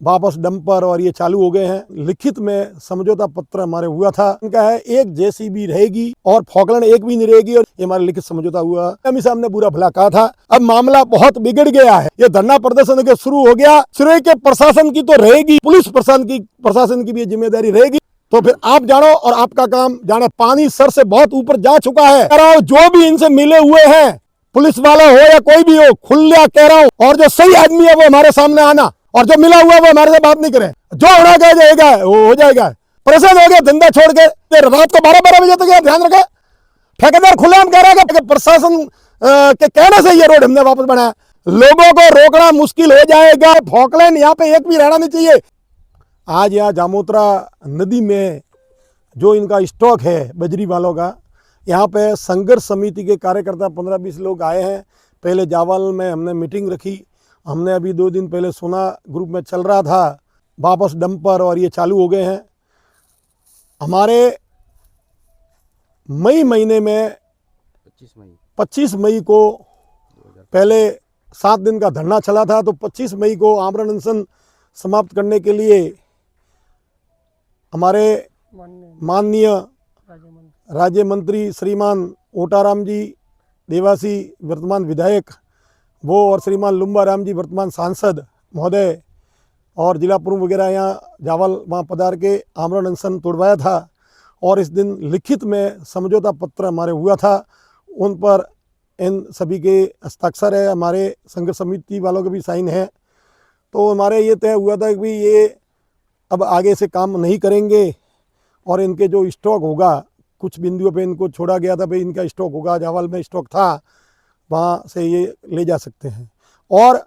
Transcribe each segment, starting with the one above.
वापस डंपर और ये चालू हो गए हैं। लिखित में समझौता पत्र हमारे हुआ था, इनका है एक जेसीबी रहेगी और फॉकलैंड एक भी नहीं रहेगी, और ये हमारा लिखित समझौता हुआ। एमई साहब ने बुरा भला कहा था। अब मामला बहुत बिगड़ गया है। ये धरना प्रदर्शन के शुरू हो गया, सिरे के प्रशासन की तो रहेगी, पुलिस प्रशासन की भी जिम्मेदारी रहेगी। तो फिर आप जानो और आपका काम जाने। पानी सर से बहुत ऊपर जा चुका है। जो भी इनसे मिले हुए हैं, पुलिस वाला हो या कोई भी हो, खुला कह रहा हूं, और जो सही आदमी है वो हमारे सामने आना, और जो मिला हुआ वो हमारे से बात नहीं करे। जो होना कह जाएगा वो हो जाएगा। परेशान हो गया धंधा छोड़ के, रात को 12-12 बजे तक ध्यान रखे। ठेकेदार खुलेआम कह रहा है कि प्रशासन के कहने से ये रोड हमने वापस बनाया। लोगों को रोकना मुश्किल हो जाएगा। फॉकलैंड यहाँ पे एक भी रहना नहीं चाहिए। आज यहाँ जामोत्रा नदी में जो इनका स्टॉक है बजरी वालों का, यहाँ पे संघर्ष समिति के कार्यकर्ता 15-20 लोग आए हैं। पहले जावल में हमने मीटिंग रखी। हमने अभी 2 दिन पहले सुना ग्रुप में चल रहा था, वापस डंपर और ये चालू हो गए हैं। हमारे मई महीने में 25 मई को पहले 7 दिन का धरना चला था, तो 25 मई को आमरण अनशन समाप्त करने के लिए हमारे माननीय राज्य मंत्री श्रीमान ओटाराम जी देवासी वर्तमान विधायक, वो और श्रीमान लुम्बा राम जी वर्तमान सांसद महोदय, और जिला प्रमुख वगैरह यहाँ जावल वहाँ पधार के आमरण अनशन तोड़वाया था। और इस दिन लिखित में समझौता पत्र हमारे हुआ था, उन पर इन सभी के हस्ताक्षर है, हमारे संघर्ष समिति वालों के भी साइन है। तो हमारे ये तय हुआ था कि ये अब आगे से काम नहीं करेंगे, और इनके जो स्टॉक होगा, कुछ बिंदुओं पे इनको छोड़ा गया था, भाई इनका स्टॉक होगा, जावल में स्टॉक था, वहाँ से ये ले जा सकते हैं। और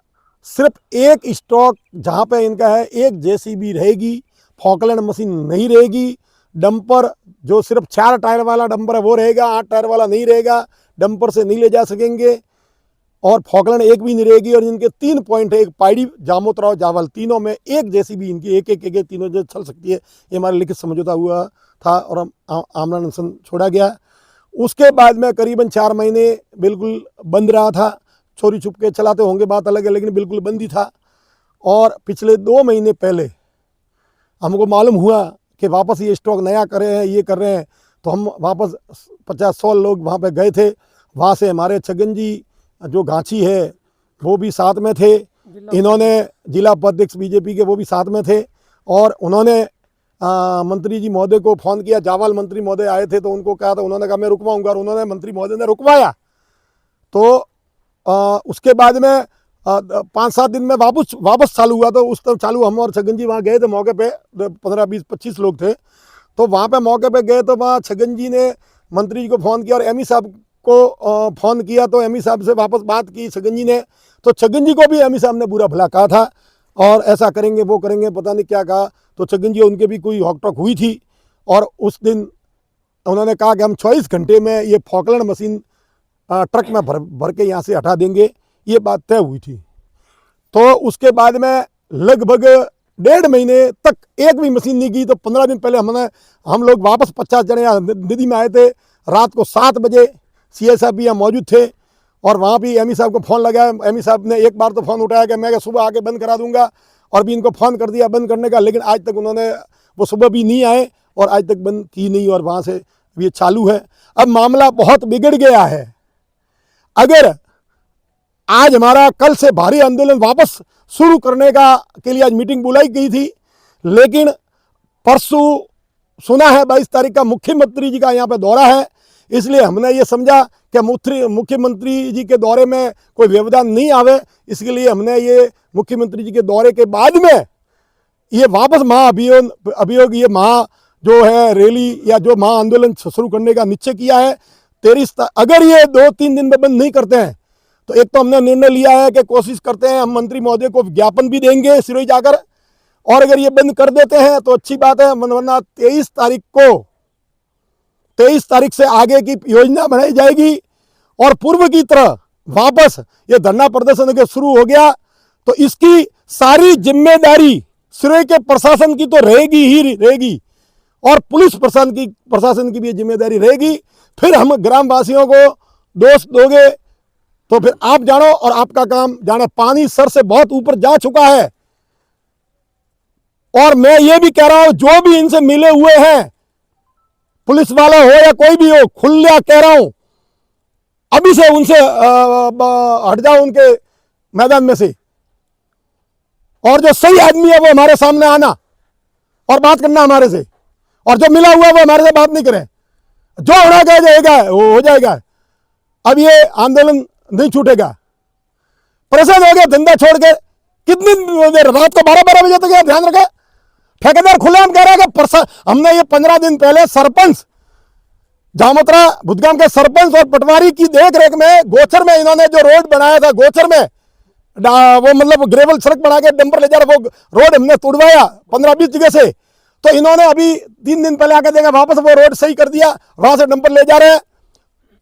सिर्फ एक स्टॉक जहाँ पे इनका है, एक जेसीबी रहेगी, फॉकलैंड मशीन नहीं रहेगी। डंपर जो सिर्फ 4 टायर वाला डंपर है वो रहेगा, 8 टायर वाला नहीं रहेगा। डंपर से नहीं ले जा सकेंगे, और फॉकलैंड एक भी नहीं रहेगी। और इनके 3 पॉइंट है, एक पाइडी, जामोत्रा और जावल, तीनों में एक जेसीबी इनकी एक तीनों जो चल सकती है। ये हमारा लिखित समझौता हुआ था और हम आमरण अनशन छोड़ा गया। उसके बाद में करीबन 4 महीने बिल्कुल बंद रहा था। चोरी छुप के चलाते होंगे, बात अलग है, लेकिन बिल्कुल बंद ही था। और पिछले 2 महीने पहले हमको मालूम हुआ कि वापस ये स्टॉक नया कर रहे हैं, ये कर रहे हैं। तो हम वापस 50-100 लोग वहाँ पे गए थे। वहाँ से हमारे छगन जी जो घांची है वो भी साथ में थे। इन्होंने जिला उपाध्यक्ष बीजेपी के वो भी साथ में थे, और उन्होंने मंत्री जी महोदय को फ़ोन किया। जावल मंत्री महोदय आए थे तो उनको कहा था, उन्होंने कहा मैं रुकवाऊंगा, और उन्होंने मंत्री महोदय ने रुकवाया। तो उसके बाद में 5-7 दिन में वापस चालू हुआ। तो उस तरफ चालू हम और छगन जी वहाँ गए थे मौके पे, 15-20-25 लोग थे। तो वहाँ पे मौके पे गए तो वहाँ छगन जी ने मंत्री जी को फ़ोन किया और एमई साहब को फ़ोन किया। तो एमई साहब से वापस बात की छगन जी ने, तो छगन जी को भी एमई साहब ने बुरा भला कहा था, और ऐसा करेंगे वो करेंगे, पता नहीं क्या कहा। तो छगन जी उनके भी कोई हॉकटॉक हुई थी, और उस दिन उन्होंने कहा कि हम 24 घंटे में ये फॉकलैंड मशीन ट्रक में भर के यहाँ से हटा देंगे। ये बात तय हुई थी। तो उसके बाद में लगभग 1.5 महीने तक एक भी मशीन नहीं की। तो 15 दिन पहले हम लोग वापस 50 जने यहाँ नदी में आए थे। रात को 7 बजे सीआई साहब भी यहाँ मौजूद थे, और वहाँ भी एमई साहब को फ़ोन लगाया। एमई साहब ने एक बार तो फ़ोन उठाया कि मैं सुबह आके बंद करा दूंगा, और भी इनको फ़ोन कर दिया बंद करने का, लेकिन आज तक उन्होंने, वो सुबह भी नहीं आए और आज तक बंद की नहीं, और वहाँ से ये चालू है। अब मामला बहुत बिगड़ गया है। अगर आज हमारा कल से भारी आंदोलन वापस शुरू करने के लिए आज मीटिंग बुलाई गई थी, लेकिन परसों सुना है 22 तारीख का मुख्यमंत्री जी का यहाँ पे दौरा है, इसलिए हमने ये समझा कि मुख्यमंत्री जी के दौरे में कोई व्यवधान नहीं आवे। इसके लिए हमने ये मुख्यमंत्री जी के दौरे के बाद में ये वापस महाअभियोग ये महा जो है रैली या जो महा आंदोलन शुरू करने का निश्चय किया है। 23 अगर ये 2-3 दिन में बंद नहीं करते हैं, तो एक तो हमने निर्णय लिया है कि कोशिश करते हैं हम मंत्री महोदय को ज्ञापन भी देंगे सिरोही जाकर, और अगर ये बंद कर देते हैं तो अच्छी बात है, वरना 23 तारीख से आगे की योजना बनाई जाएगी। और पूर्व की तरह वापस ये धरना प्रदर्शन के शुरू हो गया तो इसकी सारी जिम्मेदारी सिरोही के प्रशासन की तो रहेगी ही रहेगी, और पुलिस प्रशासन की भी जिम्मेदारी रहेगी। फिर हम ग्रामवासियों को दोष दोगे तो फिर आप जानो और आपका काम जाने। पानी सर से बहुत ऊपर जा चुका है। और मैं ये भी कह रहा हूं, जो भी इनसे मिले हुए हैं, पुलिस वाला हो या कोई भी हो, खुला कह रहा हूं, अभी से उनसे हट जाओ उनके मैदान में से, और जो सही आदमी है वो हमारे सामने आना और बात करना हमारे से, और जो मिला हुआ वो हमारे से बात नहीं करे। जो होना जाएगा वो हो जाएगा। अब ये आंदोलन नहीं छूटेगा। परेशान हो गया धंधा छोड़ के, कितनी देर, रात को 12-12 बजे तक, ध्यान रखे। ठेकेदार खुलेआम कह रहा है कि हमने ये 15 दिन पहले सरपंच जामोत्रा बुद्धगाम के सरपंच और पटवारी की देख रेख में गोचर में इन्होंने जो रोड बनाया था, गोचर में वो मतलब ग्रेवल सड़क बना के डंपर ले जा रहा, वो रोड हमने तोड़वाया 15-20 जगह से। तो इन्होंने अभी 3 दिन पहले आकर देगा वापस वो रोड सही कर दिया, वहां से डंपर ले जा रहे हैं।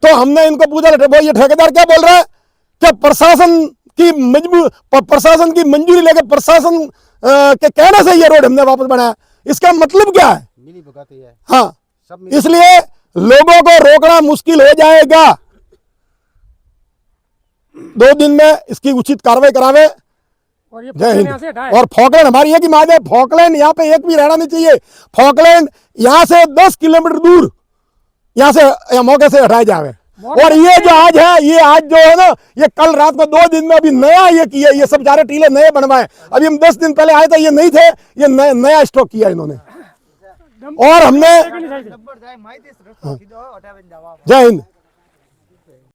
तो हमने इनको पूछा, ये ठेकेदार क्या बोल रहा है कि प्रशासन की मंजूरी लेकर प्रशासन के कहने से ये रोड हमने वापस बनाया। इसका मतलब क्या है? मिली भुगती है। हाँ, इसलिए लोगों को रोकना मुश्किल हो जाएगा। 2 दिन में इसकी उचित कार्रवाई करावे। जय हिंद। और फॉकलैंड हमारी है कि मादे, फॉकलैंड यहाँ पे एक भी रहना नहीं चाहिए। फॉकलैंड यहाँ से 10 किलोमीटर दूर यहाँ से मौके से हटाए जावे। और ये जो आज है, ये आज जो है ना, ये कल रात को 2 दिन में अभी नया ये किया, ये सब सारे टीले नए बनवाए। अभी हम 10 दिन पहले आए थे, ये नहीं थे, ये नया स्टॉक किया इन्होंने। और हमने, जय हिंद।